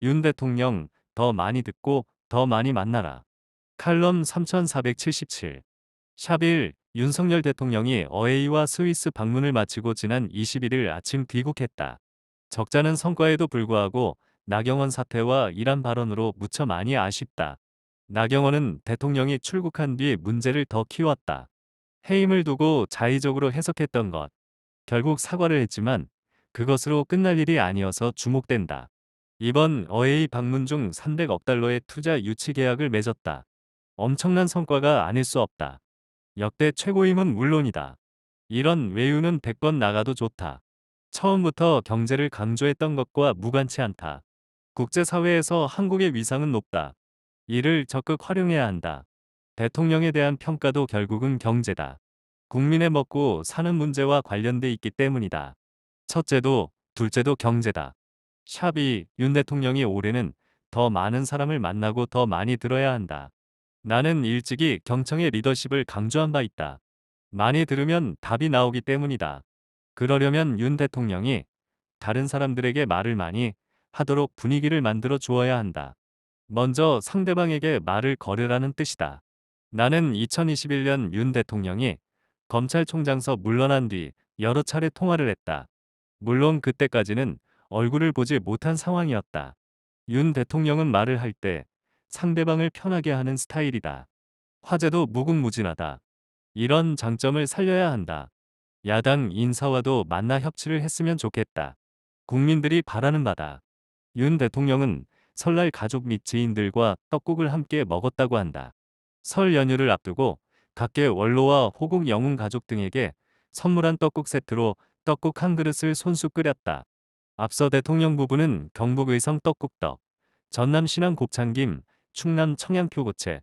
윤 대통령, 더 많이 듣고 더 많이 만나라. 칼럼 3477. 샵 1. 윤석열 대통령이 어웨이와 스위스 방문을 마치고 지난 21일 아침 귀국했다. 적잖은 성과에도 불구하고 나경원 사태와 이란 발언으로 무쳐 많이 아쉽다. 나경원은 대통령이 출국한 뒤 문제를 더 키웠다. 해임을 두고 자의적으로 해석했던 것. 결국 사과를 했지만 그것으로 끝날 일이 아니어서 주목된다. 이번 어웨이 방문 중 300억 달러의 투자 유치 계약을 맺었다. 엄청난 성과가 아닐 수 없다. 역대 최고임은 물론이다. 이런 외유는 100번 나가도 좋다. 처음부터 경제를 강조했던 것과 무관치 않다. 국제사회에서 한국의 위상은 높다. 이를 적극 활용해야 한다. 대통령에 대한 평가도 결국은 경제다. 국민의 먹고 사는 문제와 관련돼 있기 때문이다. 첫째도 둘째도 경제다. 샵이 윤 대통령이 올해는 더 많은 사람을 만나고 더 많이 들어야 한다. 나는 일찍이 경청의 리더십을 강조한 바 있다. 많이 들으면 답이 나오기 때문이다. 그러려면 윤 대통령이 다른 사람들에게 말을 많이 하도록 분위기를 만들어 주어야 한다. 먼저 상대방에게 말을 걸으라는 뜻이다. 나는 2021년 윤 대통령이 검찰총장서 물러난 뒤 여러 차례 통화를 했다. 물론 그때까지는 얼굴을 보지 못한 상황이었다. 윤 대통령은 말을 할 때 상대방을 편하게 하는 스타일이다. 화제도 무궁무진하다. 이런 장점을 살려야 한다. 야당 인사와도 만나 협치를 했으면 좋겠다. 국민들이 바라는 바다. 윤 대통령은 설날 가족 및 지인들과 떡국을 함께 먹었다고 한다. 설 연휴를 앞두고 각계 원로와 호국 영웅 가족 등에게 선물한 떡국 세트로 떡국 한 그릇을 손수 끓였다. 앞서 대통령 부부는 경북 의성 떡국떡, 전남 신안 곱창김, 충남 청양표 고체,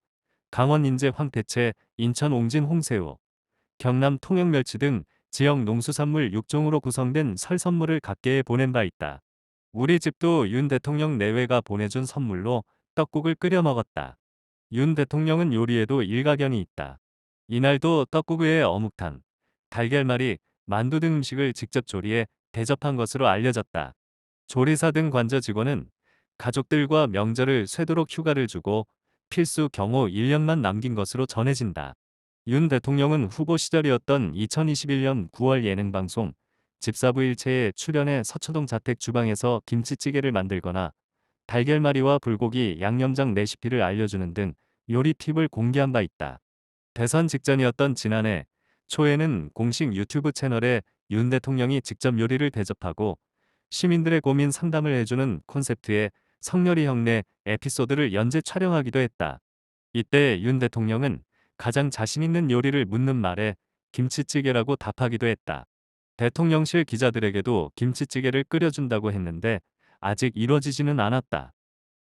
강원 인제 황태채, 인천 옹진 홍새우, 경남 통영멸치 등 지역 농수산물 6종으로 구성된 설 선물을 각계에 보낸 바 있다. 우리 집도 윤 대통령 내외가 보내준 선물로 떡국을 끓여 먹었다. 윤 대통령은 요리에도 일가견이 있다. 이날도 떡국 외에 어묵탕, 달걀말이, 만두 등 음식을 직접 조리해 대접한 것으로 알려졌다. 조리사 등 관저 직원은 가족들과 명절을 쇠도록 휴가를 주고 필수 경호 인력만 남긴 것으로 전해진다. 윤 대통령은 후보 시절이었던 2021년 9월 예능방송 집사부 일체에 출연해 서초동 자택 주방에서 김치찌개를 만들거나 달걀말이와 불고기 양념장 레시피를 알려주는 등 요리 팁을 공개한 바 있다. 대선 직전이었던 지난해 초에는 공식 유튜브 채널에 윤 대통령이 직접 요리를 대접하고 시민들의 고민 상담을 해주는 콘셉트의 성렬이 형내 에피소드를 연재 촬영하기도 했다. 이때 윤 대통령은 가장 자신 있는 요리를 묻는 말에 김치찌개라고 답하기도 했다. 대통령실 기자들에게도 김치찌개를 끓여준다고 했는데 아직 이뤄지지는 않았다.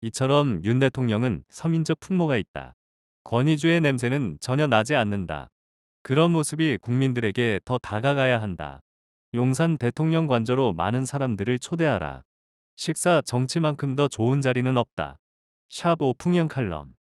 이처럼 윤 대통령은 서민적 풍모가 있다. 권위주의 냄새는 전혀 나지 않는다. 그런 모습이 국민들에게 더 다가가야 한다. 용산 대통령 관저로 많은 사람들을 초대하라. 식사 정치만큼 더 좋은 자리는 없다. 샵 오풍영 칼럼